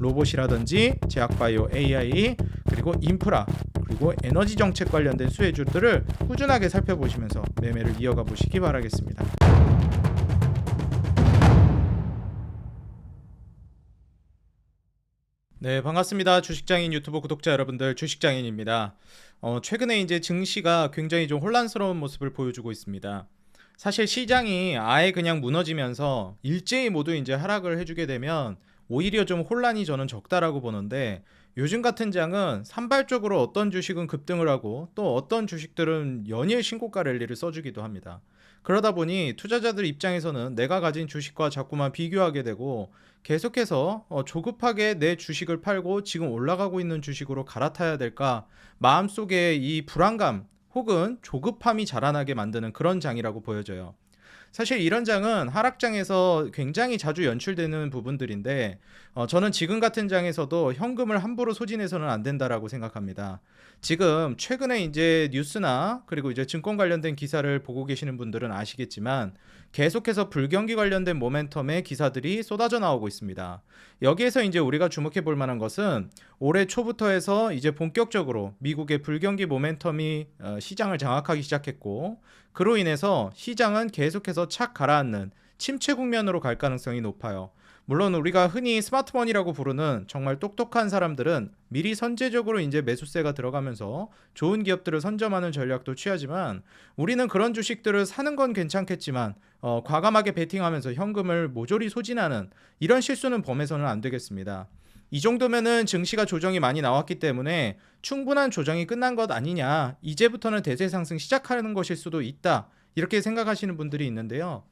로봇이라든지 제약바이오, AI, 그리고 인프라, 그리고 에너지 정책 관련된 수혜주들을 꾸준하게 살펴보시면서 매매를 이어가 보시기 바라겠습니다. 네, 반갑습니다. 주식장인 유튜브 구독자 여러분들, 주식장인입니다. 최근에 이제 증시가 굉장히 좀 혼란스러운 모습을 보여주고 있습니다. 사실 시장이 아예 그냥 무너지면서 일제히 모두 이제 하락을 해주게 되면 오히려 좀 혼란이 저는 적다라고 보는데, 요즘 같은 장은 산발적으로 어떤 주식은 급등을 하고 또 어떤 주식들은 연일 신고가 랠리를 써주기도 합니다. 그러다 보니 투자자들 입장에서는 내가 가진 주식과 자꾸만 비교하게 되고, 계속해서 조급하게 내 주식을 팔고 지금 올라가고 있는 주식으로 갈아타야 될까, 마음속에 이 불안감 혹은 조급함이 자라나게 만드는 그런 장이라고 보여져요. 사실 이런 장은 하락장에서 굉장히 자주 연출되는 부분들인데, 저는 지금 같은 장에서도 현금을 함부로 소진해서는 안 된다라고 생각합니다. 지금 최근에 이제 뉴스나 그리고 이제 증권 관련된 기사를 보고 계시는 분들은 아시겠지만, 계속해서 불경기 관련된 모멘텀의 기사들이 쏟아져 나오고 있습니다. 여기에서 이제 우리가 주목해 볼 만한 것은 올해 초부터 해서 이제 본격적으로 미국의 불경기 모멘텀이 시장을 장악하기 시작했고, 그로 인해서 시장은 계속해서 착 가라앉는 침체 국면으로 갈 가능성이 높아요. 물론 우리가 흔히 스마트머니라고 부르는 정말 똑똑한 사람들은 미리 선제적으로 이제 매수세가 들어가면서 좋은 기업들을 선점하는 전략도 취하지만, 우리는 그런 주식들을 사는 건 괜찮겠지만 과감하게 베팅하면서 현금을 모조리 소진하는 이런 실수는 범해서는 안 되겠습니다. 이 정도면은 증시가 조정이 많이 나왔기 때문에 충분한 조정이 끝난 것 아니냐, 이제부터는 대세 상승 시작하는 것일 수도 있다, 이렇게 생각하시는 분들이 있는데요.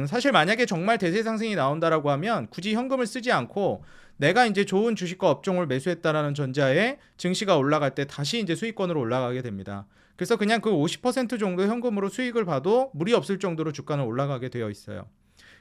사실 만약에 정말 대세 상승이 나온다라고 하면 굳이 현금을 쓰지 않고 내가 이제 좋은 주식과 업종을 매수했다라는 전제하에 증시가 올라갈 때 다시 이제 수익권으로 올라가게 됩니다. 그래서 그냥 그 50% 정도 현금으로 수익을 봐도 무리 없을 정도로 주가는 올라가게 되어 있어요.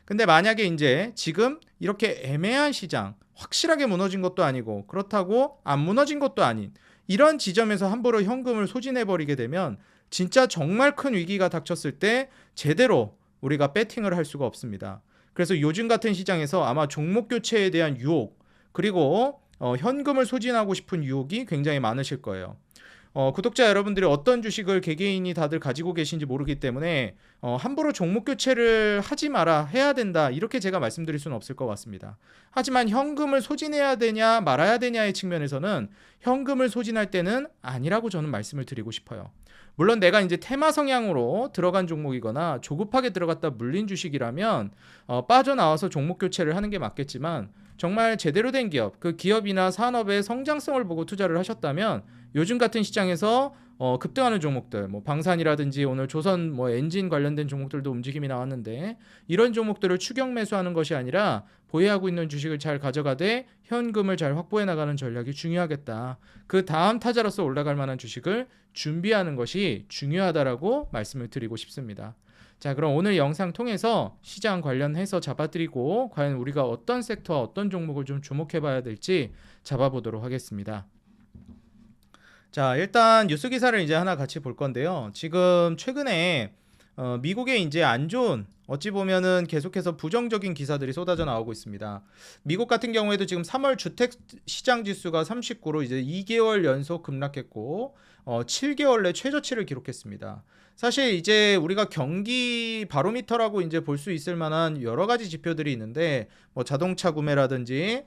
근데 만약에 이제 지금 이렇게 애매한 시장, 확실하게 무너진 것도 아니고 그렇다고 안 무너진 것도 아닌 이런 지점에서 함부로 현금을 소진해 버리게 되면 진짜 정말 큰 위기가 닥쳤을 때 제대로 우리가 배팅을 할 수가 없습니다. 그래서 요즘 같은 시장에서 아마 종목 교체에 대한 유혹, 그리고 현금을 소진하고 싶은 유혹이 굉장히 많으실 거예요. 구독자 여러분들이 어떤 주식을 개개인이 다들 가지고 계신지 모르기 때문에 함부로 종목 교체를 하지 마라, 해야 된다, 이렇게 제가 말씀드릴 수는 없을 것 같습니다. 하지만 현금을 소진해야 되냐 말아야 되냐의 측면에서는 현금을 소진할 때는 아니라고 저는 말씀을 드리고 싶어요. 물론 내가 이제 테마 성향으로 들어간 종목이거나 조급하게 들어갔다 물린 주식이라면 빠져나와서 종목 교체를 하는 게 맞겠지만, 정말 제대로 된 기업, 그 기업이나 산업의 성장성을 보고 투자를 하셨다면 요즘 같은 시장에서 급등하는 종목들, 뭐 방산이라든지 오늘 조선 뭐 엔진 관련된 종목들도 움직임이 나왔는데, 이런 종목들을 추격 매수하는 것이 아니라 보유하고 있는 주식을 잘 가져가되 현금을 잘 확보해 나가는 전략이 중요하겠다. 그 다음 타자로서 올라갈 만한 주식을 준비하는 것이 중요하다라고 말씀을 드리고 싶습니다. 자, 그럼 오늘 영상 통해서 시장 관련해서 잡아드리고 과연 우리가 어떤 섹터와 어떤 종목을 좀 주목해 봐야 될지 잡아보도록 하겠습니다. 자, 일단 뉴스 기사를 이제 하나 같이 볼 건데요. 지금 최근에 미국에 이제 안 좋은, 어찌 보면은 계속해서 부정적인 기사들이 쏟아져 나오고 있습니다. 미국 같은 경우에도 지금 3월 주택 시장 지수가 39로 이제 2개월 연속 급락했고 7개월 내 최저치를 기록했습니다. 사실 이제 우리가 경기 바로미터라고 이제 볼 수 있을 만한 여러 가지 지표들이 있는데, 뭐 자동차 구매라든지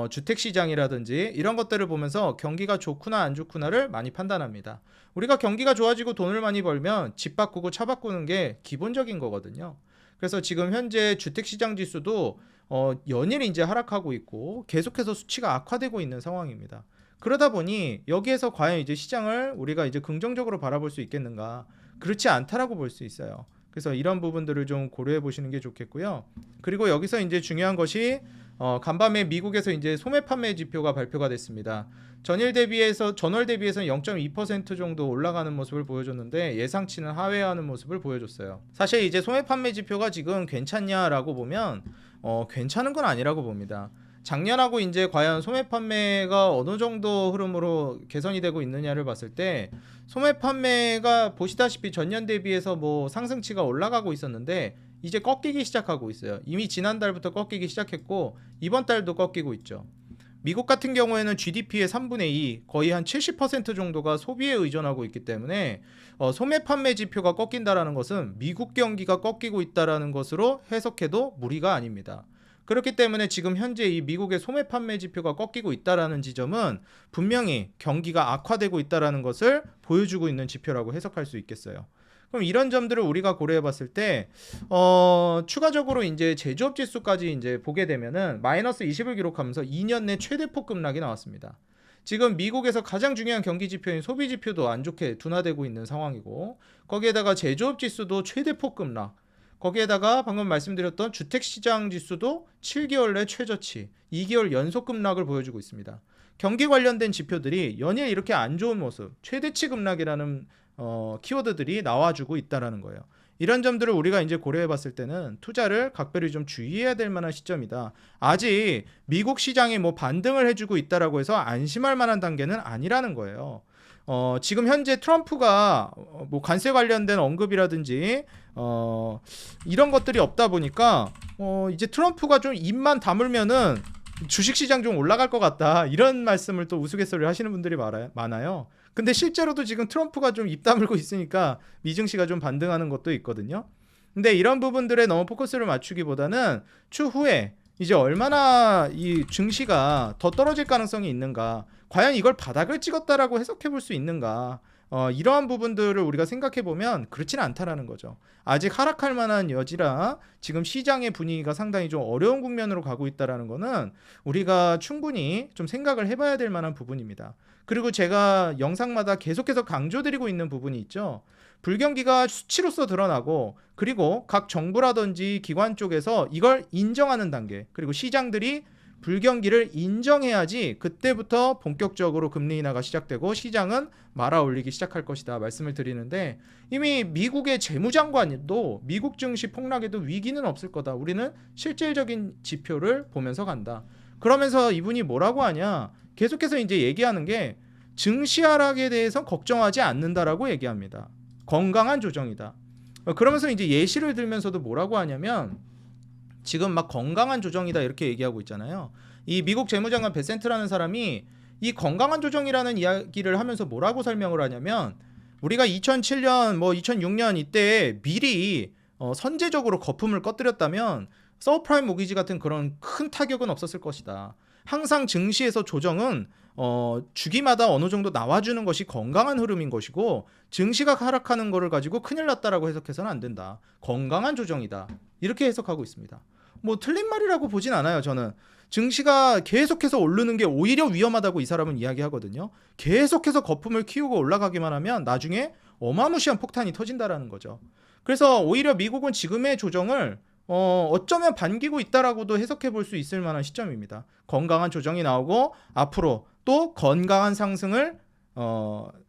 주택 시장이라든지 이런 것들을 보면서 경기가 좋구나 안 좋구나를 많이 판단합니다. 우리가 경기가 좋아지고 돈을 많이 벌면 집 바꾸고 차 바꾸는 게 기본적인 거거든요. 그래서 지금 현재 주택 시장 지수도 연일 이제 하락하고 있고 계속해서 수치가 악화되고 있는 상황입니다. 그러다 보니 여기에서 과연 이제 시장을 우리가 이제 긍정적으로 바라볼 수 있겠는가? 그렇지 않다라고 볼 수 있어요. 그래서 이런 부분들을 좀 고려해 보시는 게 좋겠고요. 그리고 여기서 이제 중요한 것이 간밤에 미국에서 이제 소매 판매 지표가 발표가 됐습니다. 전월 대비해서 0.2% 정도 올라가는 모습을 보여줬는데 예상치는 하회하는 모습을 보여줬어요. 사실 이제 소매 판매 지표가 지금 괜찮냐라고 보면 괜찮은 건 아니라고 봅니다. 작년하고 이제 과연 소매 판매가 어느 정도 흐름으로 개선이 되고 있느냐를 봤을 때, 소매 판매가 보시다시피 전년 대비해서 뭐 상승치가 올라가고 있었는데 이제 꺾이기 시작하고 있어요. 이미 지난달부터 꺾이기 시작했고 이번 달도 꺾이고 있죠. 미국 같은 경우에는 GDP의 3분의 2, 거의 한 70% 정도가 소비에 의존하고 있기 때문에 소매 판매 지표가 꺾인다라는 것은 미국 경기가 꺾이고 있다라는 것으로 해석해도 무리가 아닙니다. 그렇기 때문에 지금 현재 이 미국의 소매 판매 지표가 꺾이고 있다라는 지점은 분명히 경기가 악화되고 있다라는 것을 보여주고 있는 지표라고 해석할 수 있겠어요. 그럼 이런 점들을 우리가 고려해 봤을 때 추가적으로 이제 제조업 지수까지 이제 보게 되면은 마이너스 20을 기록하면서 2년 내 최대폭 급락이 나왔습니다. 지금 미국에서 가장 중요한 경기 지표인 소비 지표도 안 좋게 둔화되고 있는 상황이고, 거기에다가 제조업 지수도 최대폭 급락, 거기에다가 방금 말씀드렸던 주택시장 지수도 7개월 내 최저치, 2개월 연속 급락을 보여주고 있습니다. 경기 관련된 지표들이 연일 이렇게 안 좋은 모습, 최대치 급락이라는 키워드들이 나와주고 있다라는 거예요. 이런 점들을 우리가 이제 고려해 봤을 때는 투자를 각별히 좀 주의해야 될 만한 시점이다. 아직 미국 시장이 뭐 반등을 해주고 있다라고 해서 안심할 만한 단계는 아니라는 거예요. 지금 현재 트럼프가 뭐 관세 관련된 언급이라든지 이런 것들이 없다 보니까 이제 트럼프가 좀 입만 다물면은 주식시장 좀 올라갈 것 같다, 이런 말씀을 또 우스갯소리를 하시는 분들이 많아요. 근데 실제로도 지금 트럼프가 좀 입 다물고 있으니까 미증시가 좀 반등하는 것도 있거든요. 근데 이런 부분들에 너무 포커스를 맞추기보다는 추후에 이제 얼마나 이 증시가 더 떨어질 가능성이 있는가, 과연 이걸 바닥을 찍었다라고 해석해 볼 수 있는가, 이러한 부분들을 우리가 생각해 보면 그렇지는 않다라는 거죠. 아직 하락할 만한 여지라 지금 시장의 분위기가 상당히 좀 어려운 국면으로 가고 있다라는 거는 우리가 충분히 좀 생각을 해봐야 될 만한 부분입니다. 그리고 제가 영상마다 계속해서 강조드리고 있는 부분이 있죠. 불경기가 수치로서 드러나고, 그리고 각 정부라든지 기관 쪽에서 이걸 인정하는 단계, 그리고 시장들이 불경기를 인정해야지 그때부터 본격적으로 금리 인하가 시작되고 시장은 말아올리기 시작할 것이다 말씀을 드리는데, 이미 미국의 재무장관도 미국 증시 폭락에도 위기는 없을 거다, 우리는 실질적인 지표를 보면서 간다, 그러면서 이분이 뭐라고 하냐, 계속해서 이제 얘기하는 게 증시 하락에 대해서 걱정하지 않는다라고 얘기합니다. 건강한 조정이다. 그러면서 이제 예시를 들면서도 뭐라고 하냐면, 지금 막 건강한 조정이다 이렇게 얘기하고 있잖아요. 이 미국 재무장관 베센트라는 사람이 이 건강한 조정이라는 이야기를 하면서 뭐라고 설명을 하냐면, 우리가 2007년 뭐 2006년 이때 미리 선제적으로 거품을 꺼뜨렸다면 서프라임 모기지 같은 그런 큰 타격은 없었을 것이다. 항상 증시에서 조정은 주기마다 어느 정도 나와주는 것이 건강한 흐름인 것이고, 증시가 하락하는 거를 가지고 큰일 났다라고 해석해서는 안 된다. 건강한 조정이다. 이렇게 해석하고 있습니다. 뭐 틀린 말이라고 보진 않아요. 저는 증시가 계속해서 오르는 게 오히려 위험하다고 이 사람은 이야기하거든요. 계속해서 거품을 키우고 올라가기만 하면 나중에 어마무시한 폭탄이 터진다라는 거죠. 그래서 오히려 미국은 지금의 조정을 어쩌면 반기고 있다라고도 해석해 볼 수 있을 만한 시점입니다. 건강한 조정이 나오고 앞으로 또 건강한 상승을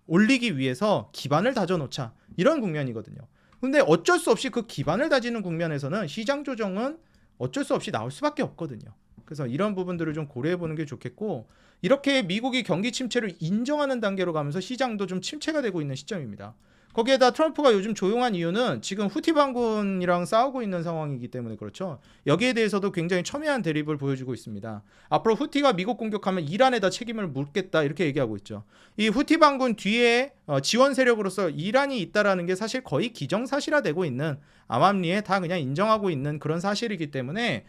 올리기 위해서 기반을 다져놓자, 이런 국면이거든요. 근데 어쩔 수 없이 그 기반을 다지는 국면에서는 시장 조정은 어쩔 수 없이 나올 수밖에 없거든요. 그래서 이런 부분들을 좀 고려해 보는 게 좋겠고, 이렇게 미국이 경기 침체를 인정하는 단계로 가면서 시장도 좀 침체가 되고 있는 시점입니다. 거기에다 트럼프가 요즘 조용한 이유는 지금 후티 반군이랑 싸우고 있는 상황이기 때문에 그렇죠. 여기에 대해서도 굉장히 첨예한 대립을 보여주고 있습니다. 앞으로 후티가 미국 공격하면 이란에다 책임을 묻겠다 이렇게 얘기하고 있죠. 이 후티 반군 뒤에 지원 세력으로서 이란이 있다라는 게 사실 거의 기정사실화되고 있는, 암암리에 다 그냥 인정하고 있는 그런 사실이기 때문에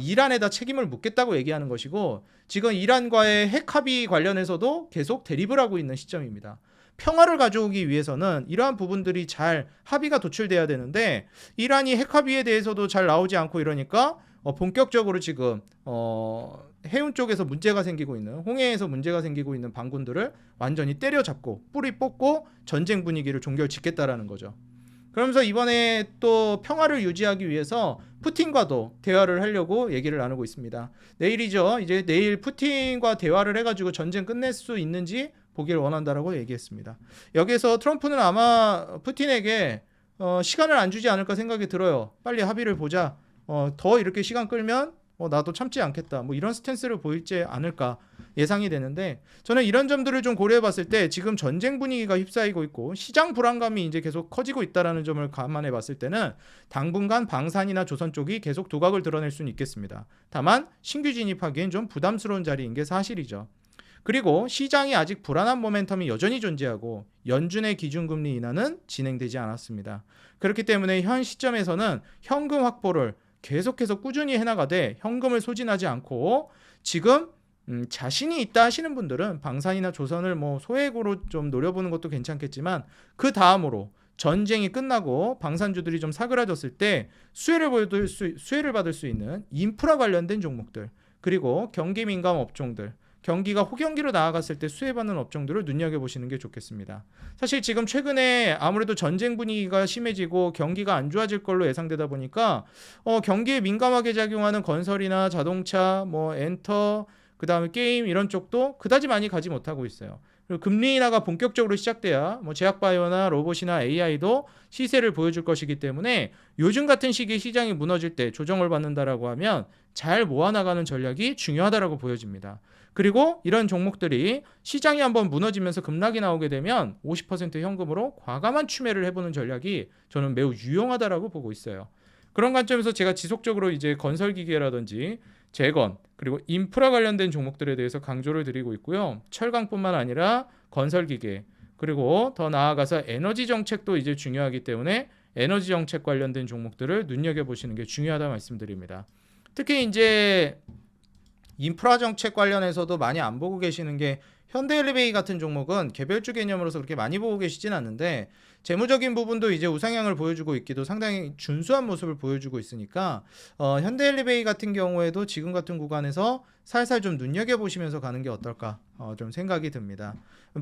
이란에다 책임을 묻겠다고 얘기하는 것이고, 지금 이란과의 핵 합의 관련해서도 계속 대립을 하고 있는 시점입니다. 평화를 가져오기 위해서는 이러한 부분들이 잘 합의가 도출돼야 되는데, 이란이 핵 합의에 대해서도 잘 나오지 않고 이러니까 본격적으로 지금 해운 쪽에서 문제가 생기고 있는, 홍해에서 문제가 생기고 있는 반군들을 완전히 때려잡고 뿌리 뽑고 전쟁 분위기를 종결짓겠다라는 거죠. 그러면서 이번에 또 평화를 유지하기 위해서 푸틴과도 대화를 하려고 얘기를 나누고 있습니다. 내일이죠. 이제 내일 푸틴과 대화를 해가지고 전쟁 끝낼 수 있는지 보기를 원한다라고 얘기했습니다. 여기에서 트럼프는 아마 푸틴에게 시간을 안 주지 않을까 생각이 들어요. 빨리 합의를 보자. 더 이렇게 시간 끌면 나도 참지 않겠다. 뭐 이런 스탠스를 보일지 않을까. 예상이 되는데 저는 이런 점들을 좀 고려해 봤을 때 지금 전쟁 분위기가 휩싸이고 있고 시장 불안감이 이제 계속 커지고 있다라는 점을 감안해 봤을 때는 당분간 방산이나 조선 쪽이 계속 두각을 드러낼 수는 있겠습니다. 다만 신규 진입하기엔 좀 부담스러운 자리인 게 사실이죠. 그리고 시장이 아직 불안한 모멘텀이 여전히 존재하고 연준의 기준금리 인하는 진행되지 않았습니다. 그렇기 때문에 현 시점에서는 현금 확보를 계속해서 꾸준히 해나가되 현금을 소진하지 않고 지금 자신이 있다 하시는 분들은 방산이나 조선을 뭐 소액으로 좀 노려보는 것도 괜찮겠지만 그 다음으로 전쟁이 끝나고 방산주들이 좀 사그라졌을 때 수혜를 받을 수 있는 인프라 관련된 종목들 그리고 경기 민감 업종들 경기가 호경기로 나아갔을 때 수혜받는 업종들을 눈여겨보시는 게 좋겠습니다. 사실 지금 최근에 아무래도 전쟁 분위기가 심해지고 경기가 안 좋아질 걸로 예상되다 보니까 경기에 민감하게 작용하는 건설이나 자동차, 뭐 엔터, 그 다음에 게임 이런 쪽도 그다지 많이 가지 못하고 있어요. 그리고 금리 인하가 본격적으로 시작돼야 뭐 제약바이오나 로봇이나 AI도 시세를 보여줄 것이기 때문에 요즘 같은 시기에 시장이 무너질 때 조정을 받는다라고 하면 잘 모아나가는 전략이 중요하다라고 보여집니다. 그리고 이런 종목들이 시장이 한번 무너지면서 급락이 나오게 되면 50% 현금으로 과감한 추매를 해보는 전략이 저는 매우 유용하다라고 보고 있어요. 그런 관점에서 제가 지속적으로 이제 건설기계라든지 재건 그리고 인프라 관련된 종목들에 대해서 강조를 드리고 있고요. 철강뿐만 아니라 건설기계 그리고 더 나아가서 에너지 정책도 이제 중요하기 때문에 에너지 정책 관련된 종목들을 눈여겨보시는 게 중요하다 말씀드립니다. 특히 이제 인프라 정책 관련해서도 많이 안 보고 계시는 게 현대엘리베이 같은 종목은 개별주 개념으로서 그렇게 많이 보고 계시진 않는데 재무적인 부분도 이제 우상향을 보여주고 있기도 상당히 준수한 모습을 보여주고 있으니까 현대엘리베이 같은 경우에도 지금 같은 구간에서 살살 좀 눈여겨보시면서 가는 게 어떨까 좀 생각이 듭니다.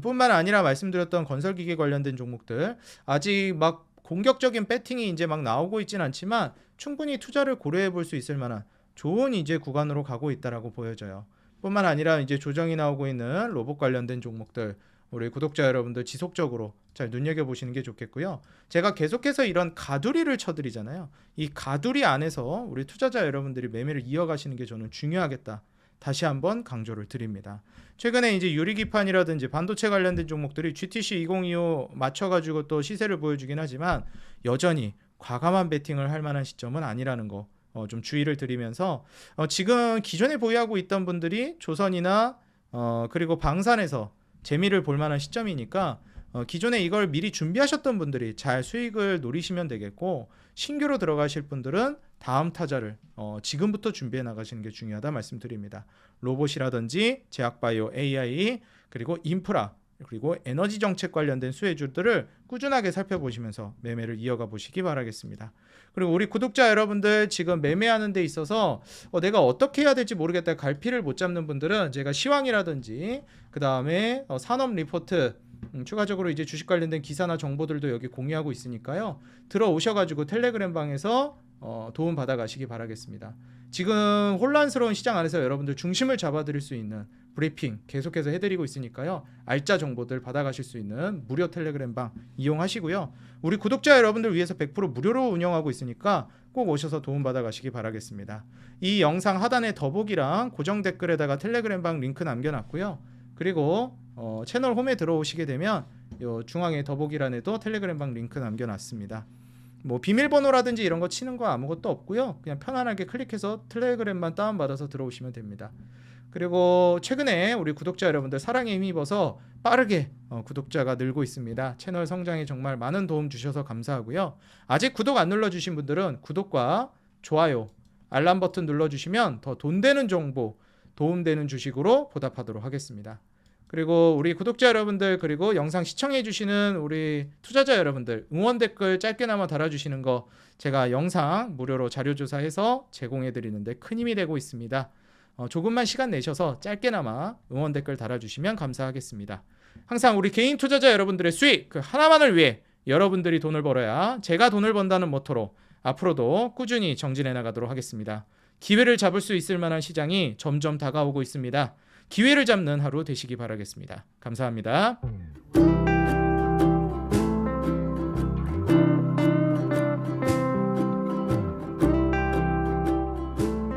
뿐만 아니라 말씀드렸던 건설기계 관련된 종목들 아직 막 공격적인 배팅이 이제 막 나오고 있진 않지만 충분히 투자를 고려해 볼 수 있을 만한 좋은 이제 구간으로 가고 있다라고 보여져요. 뿐만 아니라 이제 조정이 나오고 있는 로봇 관련된 종목들 우리 구독자 여러분들 지속적으로 잘 눈여겨보시는 게 좋겠고요. 제가 계속해서 이런 가두리를 쳐드리잖아요. 이 가두리 안에서 우리 투자자 여러분들이 매매를 이어가시는 게 저는 중요하겠다. 다시 한번 강조를 드립니다. 최근에 이제 유리기판이라든지 반도체 관련된 종목들이 GTC 2025 맞춰가지고 또 시세를 보여주긴 하지만 여전히 과감한 베팅을 할 만한 시점은 아니라는 거 좀 주의를 드리면서 지금 기존에 보유하고 있던 분들이 조선이나 그리고 방산에서 재미를 볼 만한 시점이니까 기존에 이걸 미리 준비하셨던 분들이 잘 수익을 노리시면 되겠고 신규로 들어가실 분들은 다음 타자를 지금부터 준비해 나가시는 게 중요하다 말씀드립니다. 로봇이라든지 제약바이오, AI 그리고 인프라 그리고 에너지 정책 관련된 수혜주들을 꾸준하게 살펴보시면서 매매를 이어가 보시기 바라겠습니다. 그리고 우리 구독자 여러분들 지금 매매하는 데 있어서 내가 어떻게 해야 될지 모르겠다 갈피를 못 잡는 분들은 제가 시황이라든지 그 다음에 산업 리포트 추가적으로 이제 주식 관련된 기사나 정보들도 여기 공유하고 있으니까요. 들어오셔가지고 텔레그램 방에서 도움 받아 가시기 바라겠습니다. 지금 혼란스러운 시장 안에서 여러분들 중심을 잡아드릴 수 있는 브리핑 계속해서 해드리고 있으니까요. 알짜 정보들 받아가실 수 있는 무료 텔레그램 방 이용하시고요. 우리 구독자 여러분들 위해서 100% 무료로 운영하고 있으니까 꼭 오셔서 도움 받아가시기 바라겠습니다. 이 영상 하단에 더보기랑 고정 댓글에다가 텔레그램 방 링크 남겨놨고요. 그리고 채널 홈에 들어오시게 되면 요 중앙에 더보기란에도 텔레그램 방 링크 남겨놨습니다. 뭐 비밀번호라든지 이런 거 치는 거 아무것도 없고요. 그냥 편안하게 클릭해서 텔레그램만 다운받아서 들어오시면 됩니다. 그리고 최근에 우리 구독자 여러분들 사랑에 힘입어서 빠르게 구독자가 늘고 있습니다. 채널 성장에 정말 많은 도움 주셔서 감사하고요. 아직 구독 안 눌러주신 분들은 구독과 좋아요, 알람 버튼 눌러주시면 더 돈 되는 정보, 도움되는 주식으로 보답하도록 하겠습니다. 그리고 우리 구독자 여러분들 그리고 영상 시청해 주시는 우리 투자자 여러분들 응원 댓글 짧게나마 달아주시는 거 제가 영상 무료로 자료조사해서 제공해 드리는데 큰 힘이 되고 있습니다. 조금만 시간 내셔서 짧게나마 응원 댓글 달아주시면 감사하겠습니다. 항상 우리 개인 투자자 여러분들의 수익 그 하나만을 위해 여러분들이 돈을 벌어야 제가 돈을 번다는 모토로 앞으로도 꾸준히 정진해 나가도록 하겠습니다. 기회를 잡을 수 있을 만한 시장이 점점 다가오고 있습니다. 기회를 잡는 하루 되시기 바라겠습니다. 감사합니다.